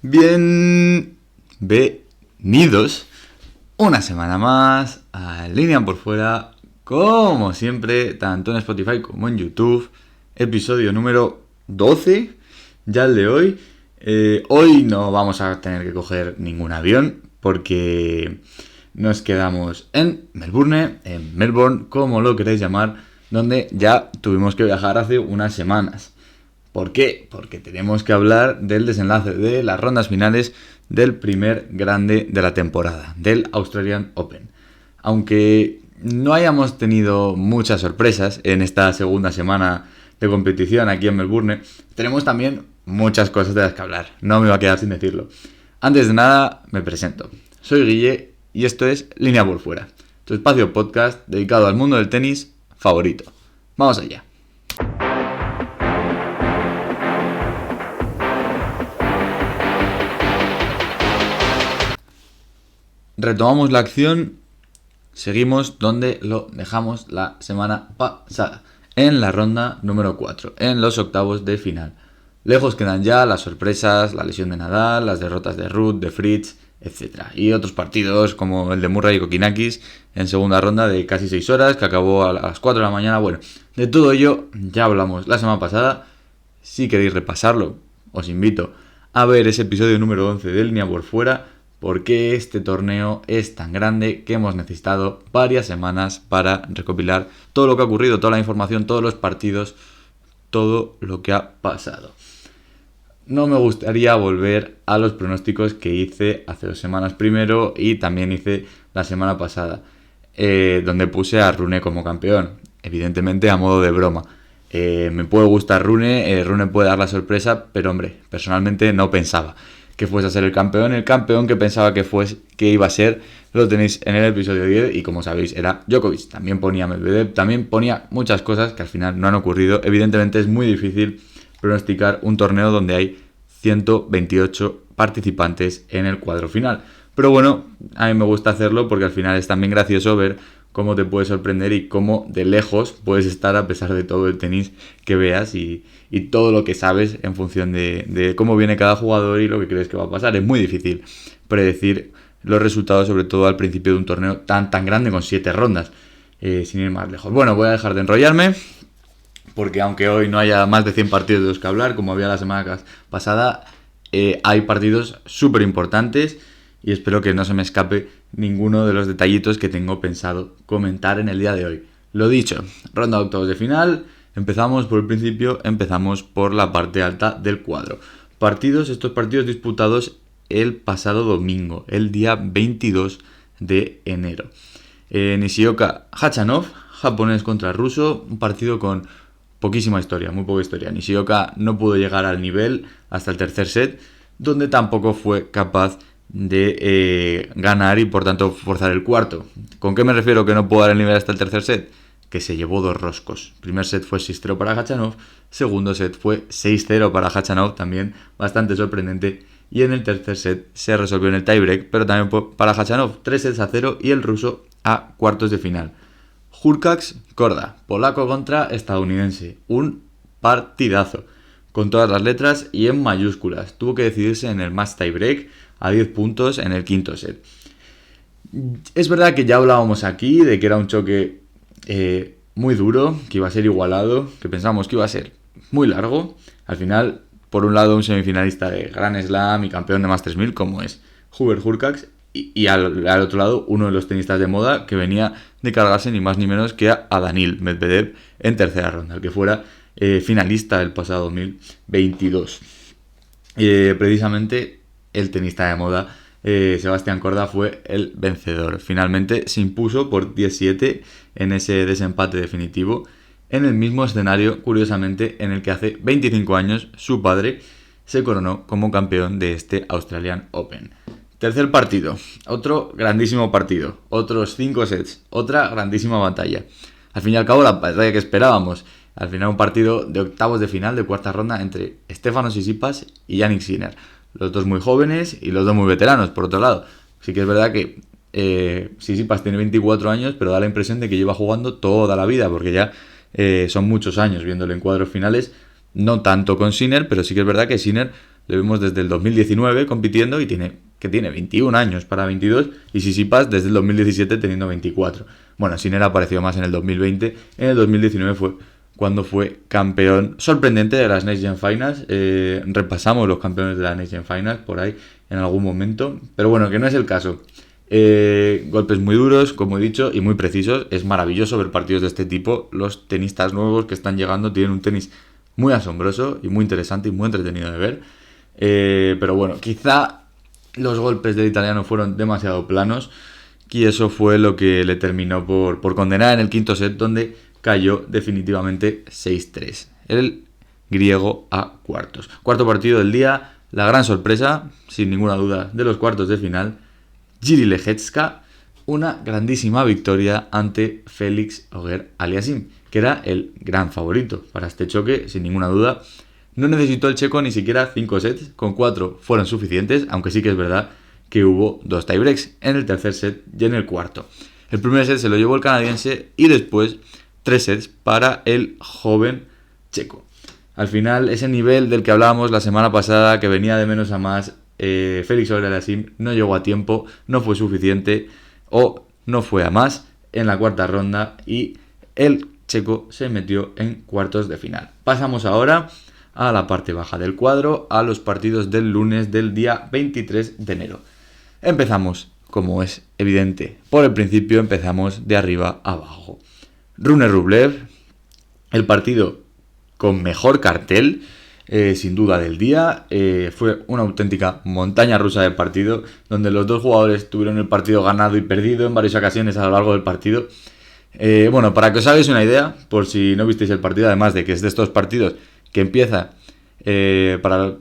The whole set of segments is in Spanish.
Bienvenidos una semana más a Línea por Fuera, como siempre, tanto en Spotify como en YouTube. Episodio número 12, ya el de hoy. Hoy no vamos a tener que coger ningún avión porque nos quedamos en Melbourne, como lo queréis llamar, donde ya tuvimos que viajar hace unas semanas. ¿Por qué? Porque tenemos que hablar del desenlace de las rondas finales del primer grande de la temporada, del Australian Open. Aunque no hayamos tenido muchas sorpresas en esta segunda semana de competición aquí en Melbourne, tenemos también muchas cosas de las que hablar. No me va a quedar sin decirlo. Antes de nada, me presento. Soy Guille y esto es Línea por Fuera, tu espacio podcast dedicado al mundo del tenis favorito. Vamos allá. Retomamos la acción, seguimos donde lo dejamos la semana pasada, en la ronda número 4, en los octavos de final. Lejos quedan ya las sorpresas, la lesión de Nadal, las derrotas de Ruud, de Fritz, etc. Y otros partidos como el de Murray y Kokinakis en segunda ronda de casi 6 horas, que acabó a las 4 de la mañana. Bueno, de todo ello ya hablamos la semana pasada. Si queréis repasarlo, os invito a ver ese episodio número 11 de Línea por Fuera, porque este torneo es tan grande que hemos necesitado varias semanas para recopilar todo lo que ha ocurrido, toda la información, todos los partidos, todo lo que ha pasado. No me gustaría volver a los pronósticos que hice hace 2 semanas primero y también hice la semana pasada, donde puse a Rune como campeón, evidentemente a modo de broma. Me puede gustar Rune, Rune puede dar la sorpresa, pero hombre, personalmente no pensaba que fuese a ser el campeón que pensaba que iba a ser, lo tenéis en el episodio 10 y como sabéis era Djokovic. También ponía Medvedev, también ponía muchas cosas que al final no han ocurrido. Evidentemente es muy difícil pronosticar un torneo donde hay 128 participantes en el cuadro final. Pero bueno, a mí me gusta hacerlo porque al final es también gracioso ver cómo te puede sorprender y cómo de lejos puedes estar a pesar de todo el tenis que veas y todo lo que sabes en función de cómo viene cada jugador y lo que crees que va a pasar. Es muy difícil predecir los resultados, sobre todo al principio de un torneo tan grande con 7 rondas, sin ir más lejos. Bueno, voy a dejar de enrollarme porque aunque hoy no haya más de 100 partidos de los que hablar, como había la semana pasada, hay partidos súper importantes y espero que no se me escape ninguno de los detallitos que tengo pensado comentar en el día de hoy. Lo dicho, ronda de octavos de final. Empezamos por el principio, empezamos por la parte alta del cuadro. Estos partidos disputados el pasado domingo, el día 22 de enero. Nishioka Khachanov, japonés contra ruso, un partido con poquísima historia, muy poca historia. Nishioka no pudo llegar al nivel hasta el tercer set, donde tampoco fue capaz de ganar y por tanto forzar el cuarto. ¿Con qué me refiero que no pudo dar el nivel hasta el tercer set? Que se llevó 2 roscos. Primer set fue 6-0 para Khachanov, segundo set fue 6-0 para Khachanov, también bastante sorprendente, y en el tercer set se resolvió en el tiebreak, pero también para Khachanov 3-0 y el ruso a cuartos de final. Hurkacz Korda, polaco contra estadounidense, un partidazo, con todas las letras y en mayúsculas. Tuvo que decidirse en el match tiebreak a 10 puntos en el quinto set. Es verdad que ya hablábamos aquí de que era un choque muy duro, que iba a ser igualado, que pensábamos que iba a ser muy largo. Al final, por un lado, un semifinalista de Grand Slam y campeón de Masters 1000 como es Hubert Hurkacz, y al otro lado uno de los tenistas de moda que venía de cargarse ni más ni menos que a Daniil Medvedev en tercera ronda, el que fuera finalista del pasado 2022. Precisamente el tenista de moda Sebastián Korda fue el vencedor. Finalmente se impuso por 17 en ese desempate definitivo, en el mismo escenario, curiosamente, en el que hace 25 años su padre se coronó como campeón de este Australian Open. Tercer partido, otro grandísimo partido, otros 5 sets, otra grandísima batalla. Al fin y al cabo la batalla que esperábamos. Al final un partido de octavos de final de cuarta ronda entre Stefanos Tsitsipas y Jannik Sinner. Los dos muy jóvenes y los dos muy veteranos, por otro lado. Sí que es verdad que Tsitsipas tiene 24 años, pero da la impresión de que lleva jugando toda la vida, porque ya son muchos años viéndolo en cuadros finales. No tanto con Sinner, pero sí que es verdad que Sinner le vemos desde el 2019 compitiendo y tiene 21 años para 22, y Tsitsipas desde el 2017 teniendo 24. Bueno, Sinner apareció más en el 2020, en el 2019 fue cuando fue campeón sorprendente de las Next Gen Finals. Repasamos los campeones de las Next Gen Finals por ahí en algún momento, pero bueno, que no es el caso. Golpes muy duros, como he dicho, y muy precisos. Es maravilloso ver partidos de este tipo. Los tenistas nuevos que están llegando tienen un tenis muy asombroso y muy interesante y muy entretenido de ver. Pero bueno, quizá los golpes del italiano fueron demasiado planos y eso fue lo que le terminó por condenar en el quinto set, donde cayó definitivamente 6-3. El griego a cuartos. Cuarto partido del día, la gran sorpresa, sin ninguna duda, de los cuartos de final. Jiří Lehecka, una grandísima victoria ante Félix Auger-Aliassime, que era el gran favorito para este choque, sin ninguna duda. No necesitó el checo ni siquiera 5 sets, con 4 fueron suficientes, aunque sí que es verdad que hubo 2 tiebreaks en el tercer set y en el cuarto. El primer set se lo llevó el canadiense y después 3 sets para el joven checo. Al final, ese nivel del que hablábamos la semana pasada, que venía de menos a más, Félix Auger-Aliassime no llegó a tiempo, no fue suficiente o no fue a más en la cuarta ronda y el checo se metió en cuartos de final. Pasamos ahora a la parte baja del cuadro, a los partidos del lunes del día 23 de enero. Empezamos, como es evidente, por el principio empezamos de arriba a abajo. Rune-Rublev, el partido con mejor cartel, sin duda del día. Fue una auténtica montaña rusa de partido, donde los dos jugadores tuvieron el partido ganado y perdido en varias ocasiones a lo largo del partido. Bueno, para que os hagáis una idea, por si no visteis el partido, además de que es de estos partidos que empieza, para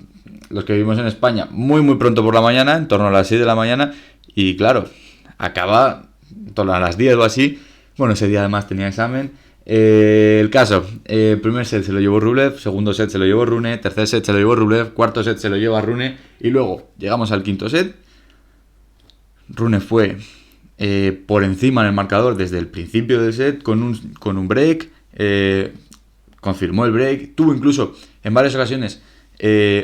los que vivimos en España, muy pronto por la mañana, en torno a las 6 de la mañana, y claro, acaba en torno a las 10 o así. Bueno, ese día además tenía examen. El caso, primer set se lo llevó Rublev, segundo set se lo llevó Rune, tercer set se lo llevó Rublev, cuarto set se lo lleva Rune, y luego llegamos al quinto set. Rune fue por encima en el marcador desde el principio del set con un break, confirmó el break, tuvo incluso en varias ocasiones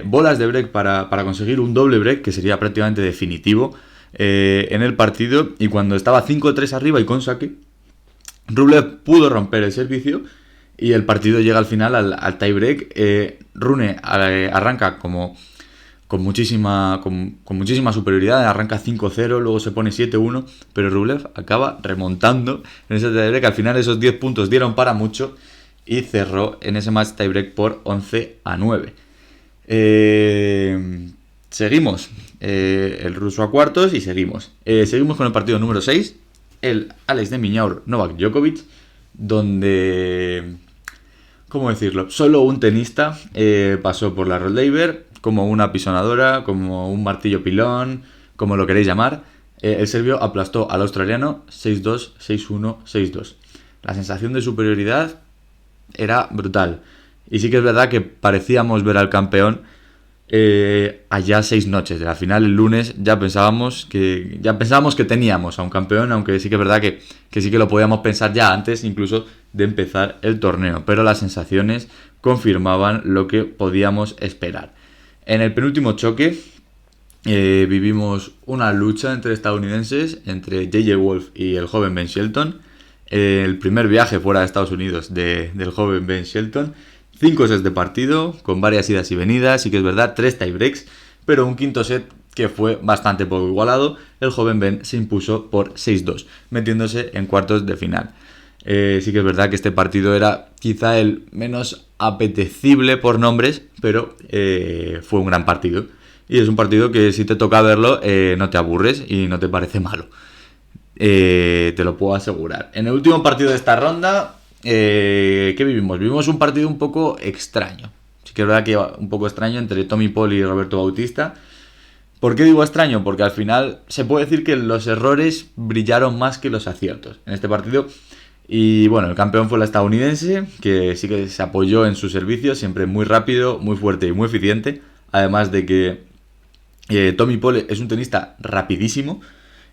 bolas de break para conseguir un doble break que sería prácticamente definitivo en el partido, y cuando estaba 5-3 arriba y con saque, Rublev pudo romper el servicio y el partido llega al final al tiebreak. Rune arranca como con muchísima superioridad, arranca 5-0, luego se pone 7-1, pero Rublev acaba remontando en ese tiebreak. Al final esos 10 puntos dieron para mucho y cerró en ese match tiebreak por 11-9. Seguimos, el ruso a cuartos y seguimos con el partido número 6, el Alex de Minaur Novak Djokovic, donde, ¿cómo decirlo? Solo un tenista pasó por la Rod Laver, como una pisonadora, como un martillo pilón, como lo queréis llamar. El serbio aplastó al australiano 6-2, 6-1, 6-2. La sensación de superioridad era brutal. Y sí que es verdad que parecíamos ver al campeón allá 6 noches de la final. El lunes ya pensábamos que teníamos a un campeón, aunque sí que es verdad que sí que lo podíamos pensar ya antes incluso de empezar el torneo, pero las sensaciones confirmaban lo que podíamos esperar. En el penúltimo choque vivimos una lucha entre estadounidenses, entre J.J. Wolf y el joven Ben Shelton. El primer viaje fuera de Estados Unidos del joven Ben Shelton. 5 sets de partido, con varias idas y venidas, sí que es verdad, 3 tiebreaks, pero un quinto set que fue bastante poco igualado. El joven Ben se impuso por 6-2, metiéndose en cuartos de final. Sí que es verdad que este partido era quizá el menos apetecible por nombres, pero fue un gran partido. Y es un partido que si te toca verlo, no te aburres y no te parece malo. Te lo puedo asegurar. En el último partido de esta ronda, ¿qué vivimos? Vivimos un partido un poco extraño. Sí que es verdad que un poco extraño entre Tommy Paul y Roberto Bautista. ¿Por qué digo extraño? Porque al final se puede decir que los errores brillaron más que los aciertos en este partido. Y bueno, el campeón fue la estadounidense, que sí que se apoyó en su servicio, siempre muy rápido, muy fuerte y muy eficiente. Además de que Tommy Paul es un tenista rapidísimo,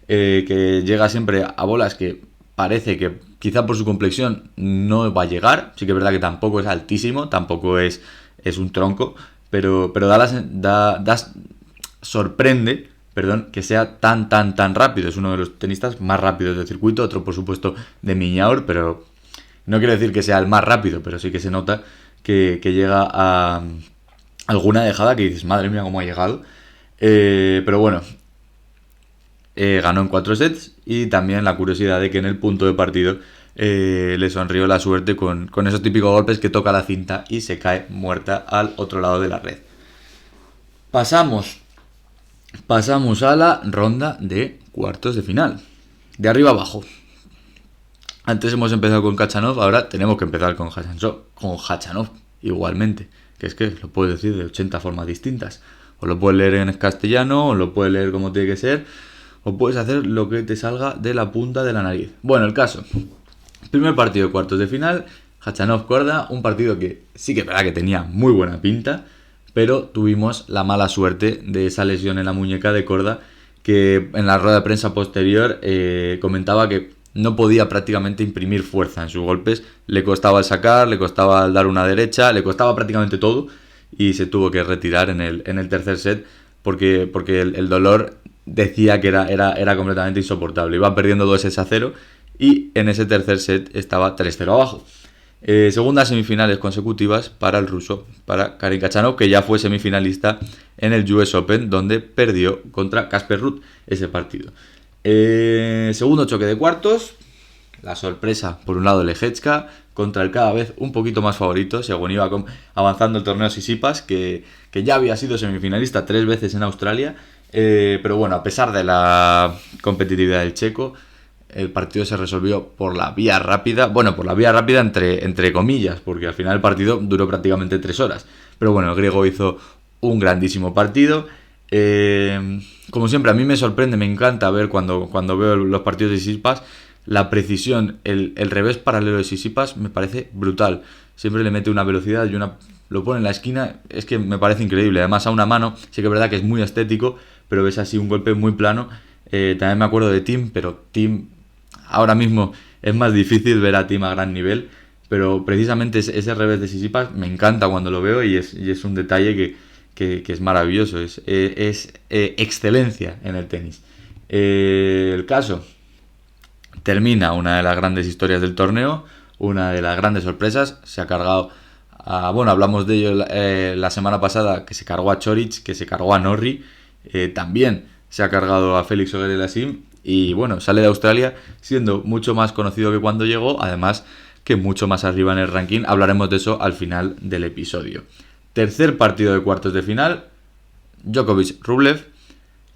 que llega siempre a bolas que parece que quizá por su complexión no va a llegar. Sí que es verdad que tampoco es altísimo, tampoco es un tronco, pero sorprende, perdón, que sea tan rápido. Es uno de los tenistas más rápidos del circuito, otro por supuesto de Miñaur, pero no quiero decir que sea el más rápido, pero sí que se nota que llega a alguna dejada que dices, madre mía, cómo ha llegado. Pero bueno, ganó en 4 sets y también la curiosidad de que en el punto de partido le sonrió la suerte con esos típicos golpes que toca la cinta y se cae muerta al otro lado de la red. Pasamos a la ronda de cuartos de final. De arriba abajo. Antes hemos empezado con Khachanov, ahora tenemos que empezar con Khachanov igualmente. Que es que lo puedes decir de 80 formas distintas. O lo puedes leer en castellano, o lo puedes leer como tiene que ser, o puedes hacer lo que te salga de la punta de la nariz. Bueno, el caso. Primer partido de cuartos de final, Khachanov-Korda, un partido que sí que es verdad que tenía muy buena pinta, pero tuvimos la mala suerte de esa lesión en la muñeca de Korda, que en la rueda de prensa posterior comentaba que no podía prácticamente imprimir fuerza en sus golpes, le costaba el sacar, le costaba el dar una derecha, le costaba prácticamente todo y se tuvo que retirar en el tercer set porque el dolor decía que era completamente insoportable. Iba perdiendo 2-0 y en ese tercer set estaba 3-0 abajo. Segundas semifinales consecutivas para el ruso, para Karen Khachanov, que ya fue semifinalista en el US Open, donde perdió contra Casper Ruud ese partido. Segundo choque de cuartos, la sorpresa por un lado Lehecka contra el cada vez un poquito más favorito, según iba avanzando el torneo Tsitsipas, que ya había sido semifinalista 3 veces en Australia, pero bueno, a pesar de la competitividad del checo, el partido se resolvió por la vía rápida, entre comillas, porque al final el partido duró prácticamente 3 horas, pero bueno, el griego hizo un grandísimo partido. Como siempre, a mí me sorprende, me encanta ver cuando veo los partidos de Tsitsipas, la precisión, el revés paralelo de Tsitsipas me parece brutal. Siempre le mete una velocidad y lo pone en la esquina, es que me parece increíble. Además a una mano, sí que es verdad que es muy estético, pero ves así un golpe muy plano. También me acuerdo de Thiem, pero Thiem ahora mismo es más difícil ver a Thiem a gran nivel, pero precisamente ese revés de Tsitsipas me encanta cuando lo veo y es un detalle que es maravilloso, es excelencia en el tenis. El caso, termina una de las grandes historias del torneo, una de las grandes sorpresas, se ha cargado hablamos de ello la semana pasada, que se cargó a Coric, que se cargó a Norrie, también se ha cargado a Félix Auger-Aliassime y bueno, sale de Australia siendo mucho más conocido que cuando llegó, además que mucho más arriba en el ranking. Hablaremos de eso al final del episodio. Tercer partido de cuartos de final, Djokovic-Rublev,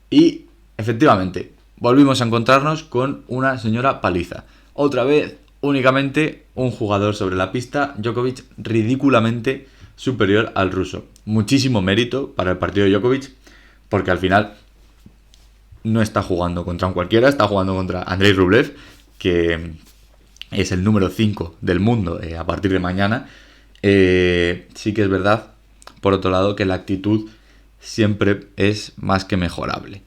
y efectivamente volvimos a encontrarnos con una señora paliza. Otra vez, únicamente un jugador sobre la pista, Djokovic ridículamente superior al ruso. Muchísimo mérito para el partido de Djokovic, porque al final no está jugando contra un cualquiera, está jugando contra Andrei Rublev, que es el número 5 del mundo a partir de mañana. Sí que es verdad, por otro lado, que la actitud siempre es más que mejorable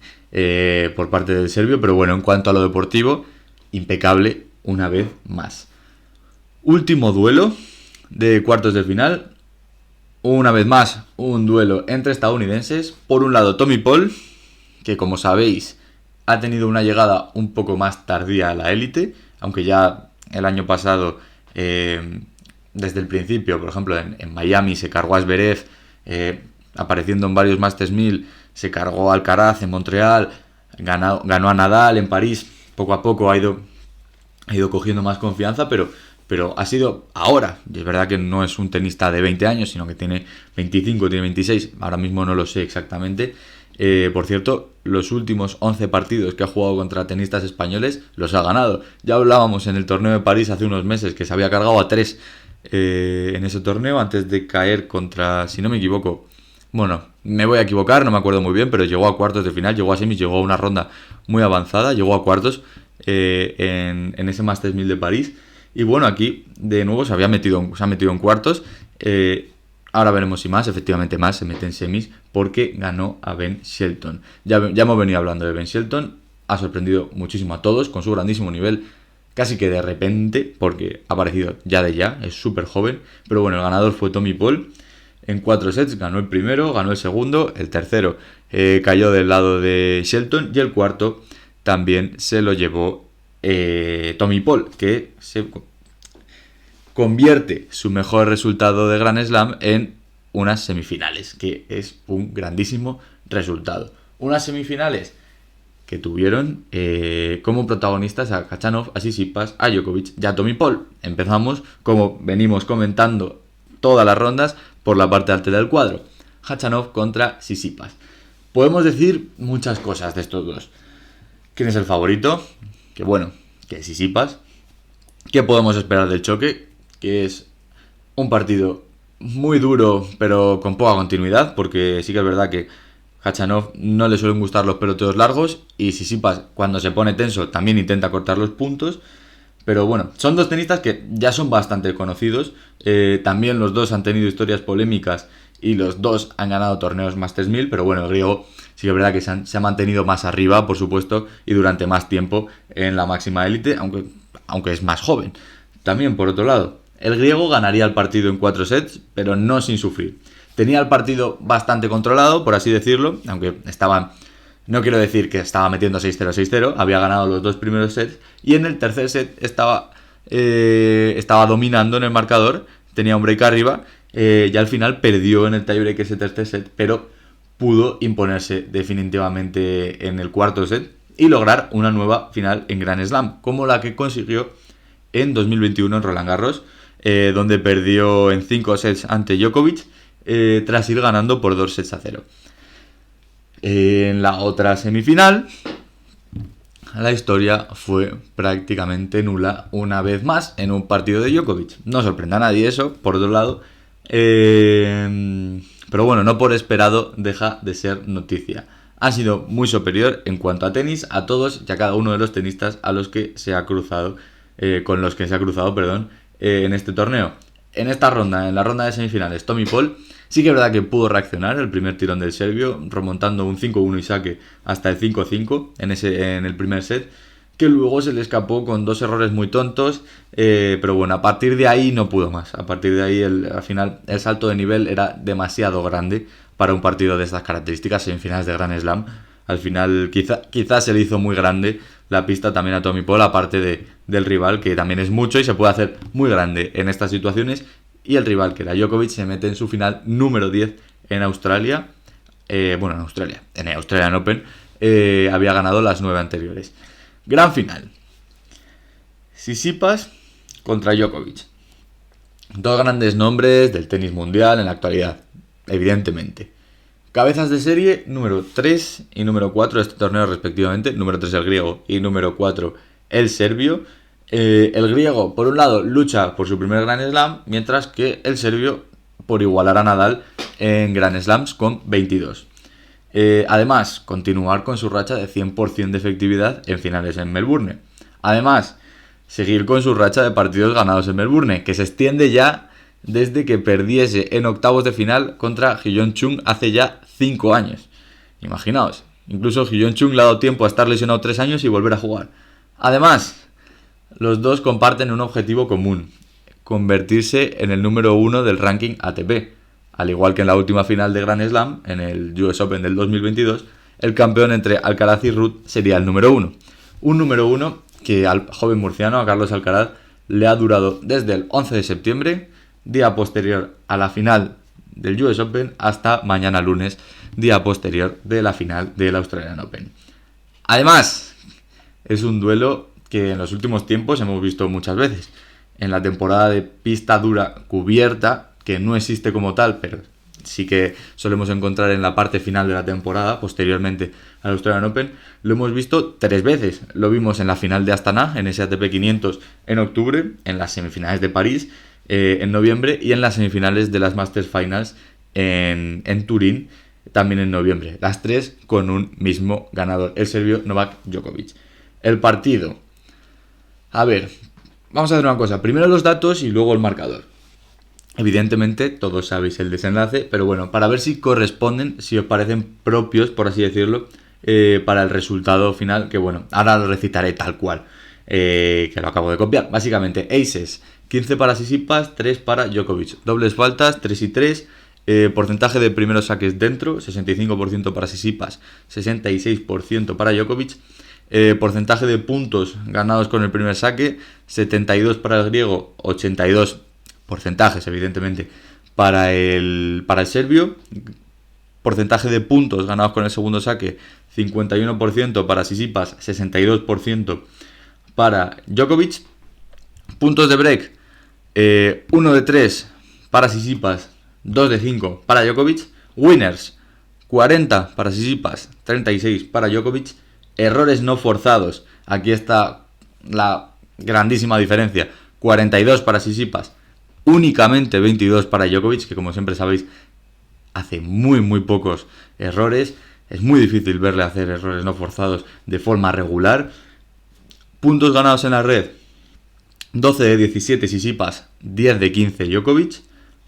por parte del serbio, pero bueno, en cuanto a lo deportivo, impecable una vez más. Último duelo de cuartos de final, una vez más un duelo entre estadounidenses. Por un lado Tommy Paul, que como sabéis ha tenido una llegada un poco más tardía a la élite, aunque ya el año pasado desde el principio, por ejemplo en Miami se cargó a Zverev, apareciendo en varios Masters 1000, se cargó a Alcaraz en Montreal, ganó a Nadal en París, poco a poco ha ido cogiendo más confianza, pero ha sido ahora. Y es verdad que no es un tenista de 20 años, sino que tiene 25, tiene 26, ahora mismo no lo sé exactamente. Por cierto, los últimos 11 partidos que ha jugado contra tenistas españoles los ha ganado. Ya hablábamos en el torneo de París hace unos meses que se había cargado a 3 en ese torneo antes de caer contra, si no me equivoco, bueno, me voy a equivocar, no me acuerdo muy bien, pero llegó a cuartos de final, llegó a semis, llegó a una ronda muy avanzada, llegó a cuartos en ese Masters 1000 de París. Y bueno, aquí de nuevo se ha metido en cuartos. Ahora veremos si efectivamente se mete en semis, porque ganó a Ben Shelton. Ya hemos venido hablando de Ben Shelton, ha sorprendido muchísimo a todos con su grandísimo nivel, casi que de repente, porque ha aparecido ya, es súper joven. Pero bueno, el ganador fue Tommy Paul. en 4 sets, ganó el primero, ganó el segundo, el tercero cayó del lado de Shelton y el cuarto también se lo llevó Tommy Paul, que se convierte su mejor resultado de Grand Slam en unas semifinales, que es un grandísimo resultado. Unas semifinales que tuvieron como protagonistas a Khachanov, a Tsitsipas, a Djokovic y a Tommy Paul. Empezamos, como venimos comentando todas las rondas, por la parte alta del cuadro. Khachanov contra Tsitsipas. Podemos decir muchas cosas de estos dos. ¿Quién es el favorito? Que bueno, que es Tsitsipas. ¿Qué podemos esperar del choque? Que es un partido muy duro, pero con poca continuidad, porque sí que es verdad que Khachanov no le suelen gustar los peloteos largos y Tsitsipas, cuando se pone tenso, también intenta cortar los puntos. Pero bueno, son dos tenistas que ya son bastante conocidos. También los dos han tenido historias polémicas y los dos han ganado torneos Masters 1000. Pero bueno, el griego sí que es verdad que se ha mantenido más arriba, por supuesto, y durante más tiempo en la máxima élite, aunque es más joven. También, por otro lado, el griego ganaría el partido en 4 sets, pero no sin sufrir. Tenía el partido bastante controlado, por así decirlo, aunque no quiero decir que estaba metiendo 6-0, 6-0, había ganado los 2 primeros sets, y en el tercer set estaba dominando en el marcador, tenía un break arriba, y al final perdió en el tiebreak ese tercer set, pero pudo imponerse definitivamente en el cuarto set y lograr una nueva final en Grand Slam, como la que consiguió en 2021 en Roland Garros, donde perdió en 5 sets ante Djokovic, tras ir ganando por 2-0. En la otra semifinal, la historia fue prácticamente nula una vez más en un partido de Djokovic. No sorprende a nadie eso, por otro lado. Pero bueno, no por esperado deja de ser noticia. Ha sido muy superior en cuanto a tenis a todos y a cada uno de los tenistas a los que se ha cruzado, con los que se ha cruzado, en este torneo. En esta ronda, en la ronda de semifinales, Tommy Paul sí que es verdad que pudo reaccionar el primer tirón del serbio, remontando un 5-1 y saque hasta el 5-5 en el primer set, que luego se le escapó con 2 errores muy tontos, pero bueno, a partir de ahí no pudo más. A partir de ahí, al final, el salto de nivel era demasiado grande para un partido de estas características, semifinales de Grand Slam. Al final, quizás se le hizo muy grande la pista también a Tommy Paul, aparte del rival, que también es mucho y se puede hacer muy grande en estas situaciones. Y el rival, que era Djokovic, se mete en su final número 10 en Australia. En el Australian Open. Había ganado las 9 anteriores. Gran final. Tsitsipas contra Djokovic. Dos grandes nombres del tenis mundial en la actualidad, evidentemente. Cabezas de serie número 3 y número 4 de este torneo respectivamente. Número 3 el griego y número 4 el serbio. El griego, por un lado, lucha por su primer Grand Slam, mientras que el serbio por igualar a Nadal en Grand Slams con 22. Además, continuar con su racha de 100% de efectividad en finales en Melbourne. Además, seguir con su racha de partidos ganados en Melbourne, que se extiende ya desde que perdiese en octavos de final contra Hyun Chung hace ya 5 años. Imaginaos, incluso Hyun Chung le ha dado tiempo a estar lesionado 3 años y volver a jugar. Además, los dos comparten un objetivo común: convertirse en el número 1 del ranking ATP. Al igual que en la última final de Grand Slam, en el US Open del 2022, el campeón entre Alcaraz y Ruud sería el número 1. Un número 1 que al joven murciano, a Carlos Alcaraz, le ha durado desde el 11 de septiembre, día posterior a la final del US Open, hasta mañana lunes, día posterior de la final del Australian Open. Además, es un duelo que en los últimos tiempos hemos visto muchas veces. En la temporada de pista dura cubierta, que no existe como tal, pero sí que solemos encontrar en la parte final de la temporada, posteriormente al Australian Open, lo hemos visto 3 veces. Lo vimos en la final de Astana, en ese ATP 500 en octubre, en las semifinales de París en noviembre y en las semifinales de las Masters Finals en Turín también en noviembre. Las 3 con un mismo ganador, el serbio Novak Djokovic. El partido. A ver, vamos a hacer una cosa. Primero los datos y luego el marcador. Evidentemente, todos sabéis el desenlace, pero bueno, para ver si corresponden, si os parecen propios, por así decirlo, para el resultado final, que bueno, ahora lo recitaré tal cual, que lo acabo de copiar. Básicamente, aces, 15 para Tsitsipas, 3 para Djokovic, dobles faltas, 3 y 3, Porcentaje de primeros saques dentro, 65% para Tsitsipas, 66% para Djokovic. Porcentaje de puntos ganados con el primer saque, 72 para el griego, 82 porcentajes evidentemente para el serbio. Porcentaje de puntos ganados con el segundo saque, 51% para Tsitsipas, 62% para Djokovic. Puntos de break, 1 de 3 para Tsitsipas, 2 de 5 para Djokovic. Winners, 40 para Tsitsipas, 36 para Djokovic. Errores no forzados, aquí está la grandísima diferencia, 42 para Tsitsipas, únicamente 22 para Djokovic, que como siempre sabéis hace muy pocos errores. Es muy difícil verle hacer errores no forzados de forma regular. Puntos ganados en la red, 12 de 17 Tsitsipas, 10 de 15 Djokovic.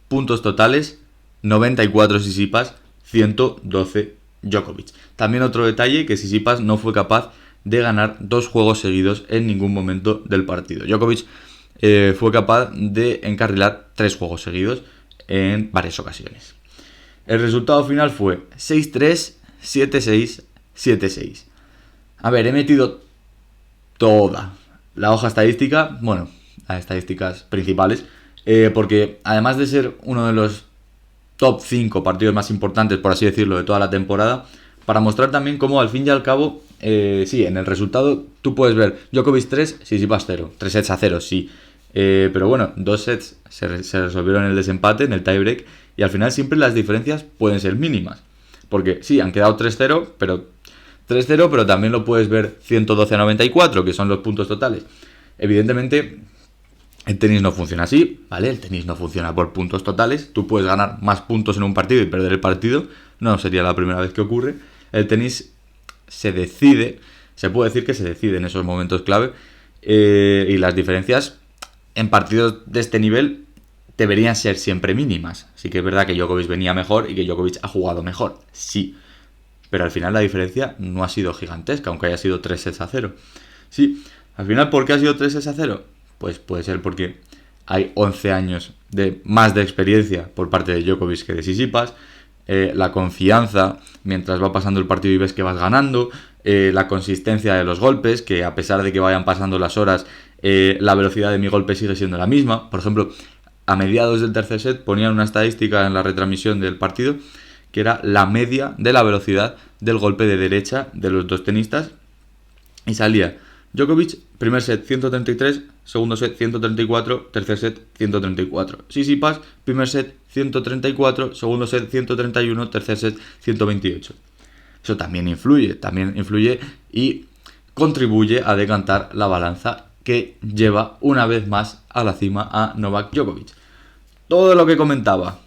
Puntos totales, 94 Tsitsipas, 112 Djokovic. También otro detalle, que Tsitsipas no fue capaz de ganar 2 juegos seguidos en ningún momento del partido. Djokovic fue capaz de encarrilar 3 juegos seguidos en varias ocasiones. El resultado final fue 6-3, 7-6, 7-6. A ver, he metido toda la hoja estadística, bueno, las estadísticas principales, porque además de ser uno de los top 5 partidos más importantes, por así decirlo, de toda la temporada, para mostrar también cómo al fin y al cabo, sí, en el resultado tú puedes ver Djokovic 3, Tsitsipas 0, 3 sets a 0, sí, pero bueno, 2 sets se resolvieron en el desempate, en el tiebreak, y al final siempre las diferencias pueden ser mínimas, porque sí, han quedado 3-0, pero también lo puedes ver 112-94, que son los puntos totales. Evidentemente, el tenis no funciona así, ¿vale? El tenis no funciona por puntos totales. Tú puedes ganar más puntos en un partido y perder el partido. No sería la primera vez que ocurre. El tenis se decide, se puede decir que se decide en esos momentos clave. Y las diferencias en partidos de este nivel deberían ser siempre mínimas. Sí que es verdad que Djokovic venía mejor y que Djokovic ha jugado mejor. Sí. Pero al final la diferencia no ha sido gigantesca, aunque haya sido 3 sets a 0. Sí. Al final, ¿por qué ha sido 3 sets a 0? Pues puede ser porque hay 11 años más de experiencia por parte de Djokovic que de Tsitsipas, la confianza mientras va pasando el partido y ves que vas ganando, la consistencia de los golpes, que a pesar de que vayan pasando las horas, la velocidad de mi golpe sigue siendo la misma. Por ejemplo, a mediados del tercer set ponían una estadística en la retransmisión del partido que era la media de la velocidad del golpe de derecha de los dos tenistas, y salía Djokovic, primer set 133, segundo set 134, tercer set 134. Tsitsipas, primer set 134, segundo set 131, tercer set 128. Eso también influye y contribuye a decantar la balanza que lleva una vez más a la cima a Novak Djokovic. Todo lo que comentaba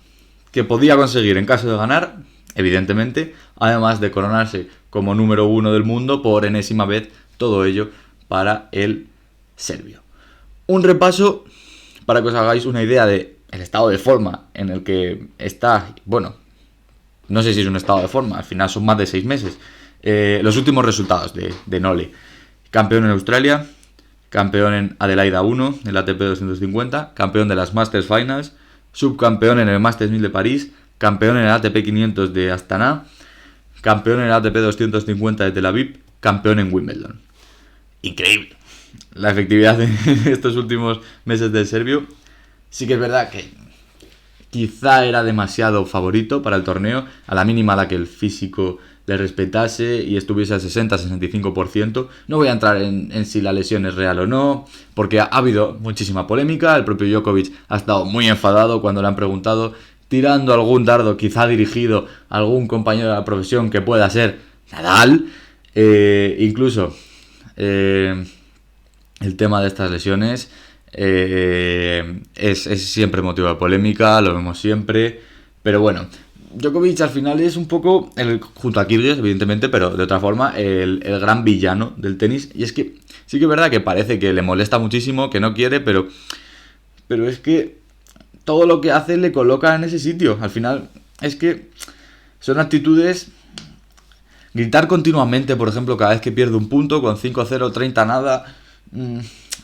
que podía conseguir en caso de ganar, evidentemente, además de coronarse como número 1 del mundo por enésima vez, todo ello para el serbio. Un repaso para que os hagáis una idea de el estado de forma en el que está. Bueno, no sé si es un estado de forma, al final son más de 6 meses. Los últimos resultados de Nole: campeón en Australia, campeón en Adelaida 1, en la ATP 250, campeón de las Masters Finals, subcampeón en el Masters 1000 de París, campeón en el ATP 500 de Astana, campeón en el ATP 250 de Tel Aviv, campeón en Wimbledon. Increíble la efectividad de estos últimos meses del serbio. Sí que es verdad que quizá era demasiado favorito para el torneo, a la mínima a la que el físico le respetase y estuviese al 60-65%. No voy a entrar en si la lesión es real o no, porque ha habido muchísima polémica. El propio Djokovic ha estado muy enfadado cuando le han preguntado, tirando algún dardo quizá dirigido a algún compañero de la profesión que pueda ser Nadal. Incluso el tema de estas lesiones es siempre motivo de polémica, lo vemos siempre, pero bueno, Djokovic al final es un poco, junto a Kyrgios evidentemente, pero de otra forma, el gran villano del tenis. Y es que sí que es verdad que parece que le molesta muchísimo, que no quiere, pero es que todo lo que hace le coloca en ese sitio. Al final es que son actitudes. Gritar continuamente, por ejemplo, cada vez que pierde un punto, con 5-0, 30 nada.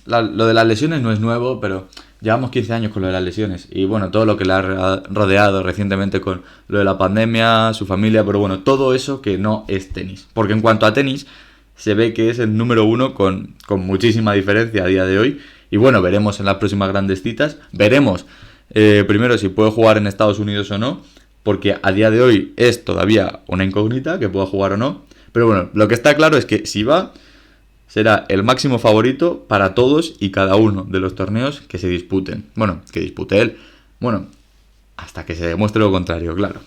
Lo de las lesiones no es nuevo, pero llevamos 15 años con lo de las lesiones y bueno, todo lo que le ha rodeado recientemente con lo de la pandemia, su familia, pero bueno, todo eso que no es tenis. Porque en cuanto a tenis, se ve que es el número uno con muchísima diferencia a día de hoy. Y bueno, veremos en las próximas grandes citas. Veremos primero si puede jugar en Estados Unidos o no, porque a día de hoy es todavía una incógnita que pueda jugar o no. Pero bueno, lo que está claro es que si va, será el máximo favorito para todos y cada uno de los torneos que se disputen. Bueno, que dispute él. Bueno, hasta que se demuestre lo contrario, claro.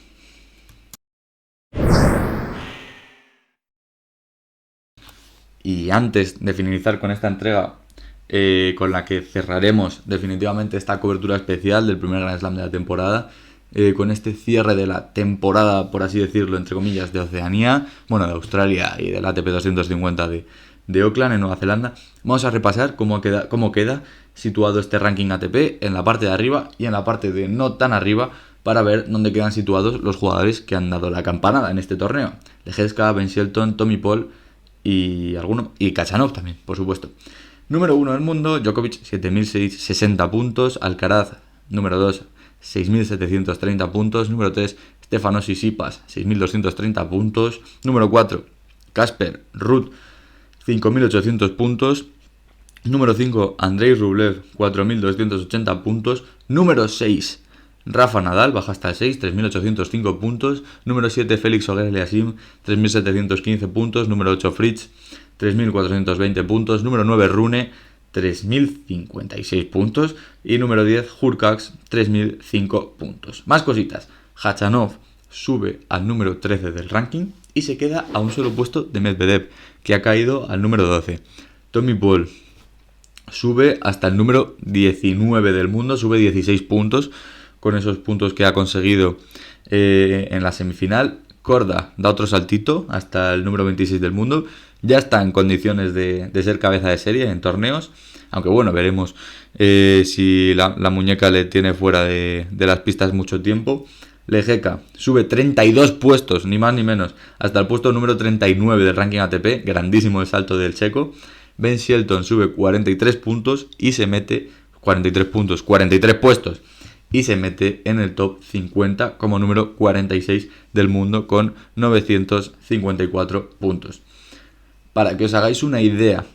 Y antes de finalizar con esta entrega, con la que cerraremos definitivamente esta cobertura especial del primer Grand Slam de la temporada, con este cierre de la temporada, por así decirlo, entre comillas, de Oceanía, bueno, de Australia y del ATP 250 de Auckland, en Nueva Zelanda, vamos a repasar cómo queda situado este ranking ATP en la parte de arriba y en la parte de no tan arriba, para ver dónde quedan situados los jugadores que han dado la campanada en este torneo. Lejeska, Ben Shelton, Tommy Paul y Kachanov también, por supuesto. Número 1 del mundo, Djokovic, 7.660 puntos. Alcaraz, número 2, 6.730 puntos. Número 3, Stefanos Tsitsipas, 6.230 puntos. Número 4, Casper Ruud, 5.800 puntos. Número 5, Andrei Rublev, 4.280 puntos. Número 6, Rafa Nadal, baja hasta el 6, 3.805 puntos. Número 7, Félix Auger-Aliassime, 3.715 puntos. Número 8, Fritz, 3.420 puntos. Número 9, Rune, 3.056 puntos. Y número 10, Hurkacz, 3.005 puntos. Más cositas. Khachanov sube al número 13 del ranking y se queda a un solo puesto de Medvedev, que ha caído al número 12. Tommy Paul sube hasta el número 19 del mundo, sube 16 puntos con esos puntos que ha conseguido en la semifinal. Korda da otro saltito hasta el número 26 del mundo, ya está en condiciones de ser cabeza de serie en torneos, aunque bueno, veremos si la muñeca le tiene fuera de las pistas mucho tiempo. Lejeka sube 32 puestos, ni más ni menos, hasta el puesto número 39 del ranking ATP, grandísimo el salto del checo. Ben Shelton sube 43 puntos y se mete 43 puestos y se mete en el top 50 como número 46 del mundo con 954 puntos. Para que os hagáis una idea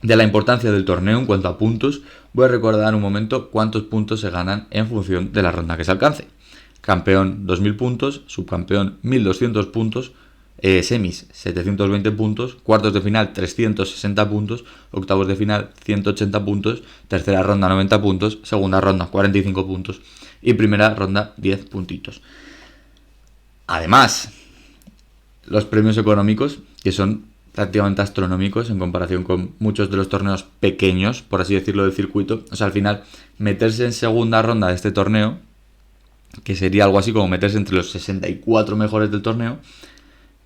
de la importancia del torneo en cuanto a puntos, voy a recordar un momento cuántos puntos se ganan en función de la ronda que se alcance. Campeón 2.000 puntos, subcampeón 1.200 puntos, semis 720 puntos, cuartos de final 360 puntos, octavos de final 180 puntos, tercera ronda 90 puntos, segunda ronda 45 puntos y primera ronda 10 puntitos. Además, los premios económicos, que son prácticamente astronómicos en comparación con muchos de los torneos pequeños, por así decirlo, del circuito. O sea, al final, meterse en segunda ronda de este torneo, que sería algo así como meterse entre los 64 mejores del torneo,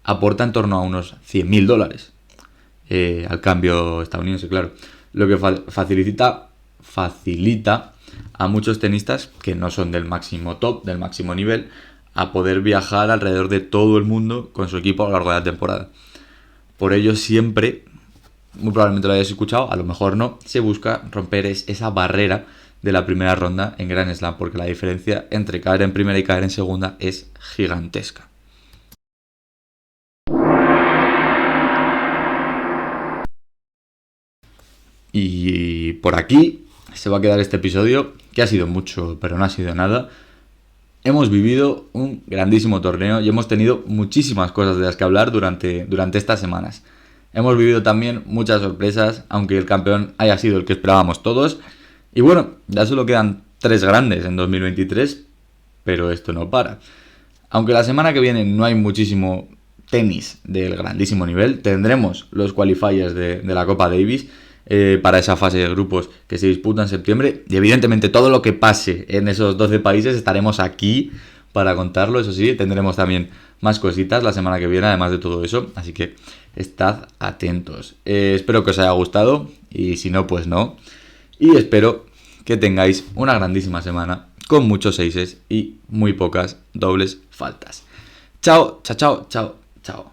aporta en torno a unos $100.000 al cambio estadounidense, claro. Lo que facilita a muchos tenistas que no son del máximo top, del máximo nivel, a poder viajar alrededor de todo el mundo con su equipo a lo largo de la temporada. Por ello siempre, muy probablemente lo hayáis escuchado, a lo mejor no, se busca romper esa barrera de la primera ronda en Grand Slam, porque la diferencia entre caer en primera y caer en segunda es gigantesca. Y por aquí se va a quedar este episodio, que ha sido mucho, pero no ha sido nada. Hemos vivido un grandísimo torneo y hemos tenido muchísimas cosas de las que hablar durante estas semanas. Hemos vivido también muchas sorpresas, aunque el campeón haya sido el que esperábamos todos. Y bueno, ya solo quedan 3 grandes en 2023, pero esto no para. Aunque la semana que viene no hay muchísimo tenis del grandísimo nivel, tendremos los qualifiers de la Copa Davis para esa fase de grupos que se disputa en septiembre. Y evidentemente todo lo que pase en esos 12 países estaremos aquí para contarlo. Eso sí, tendremos también más cositas la semana que viene, además de todo eso. Así que estad atentos. Espero que os haya gustado y si no, pues no. Y espero que tengáis una grandísima semana con muchos seises y muy pocas dobles faltas. Chao, chao, chao, chao, chao.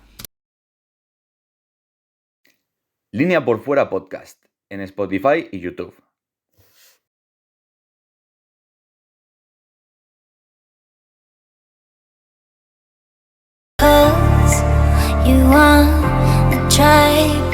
Línea por Fuera podcast en Spotify y YouTube. You wanna try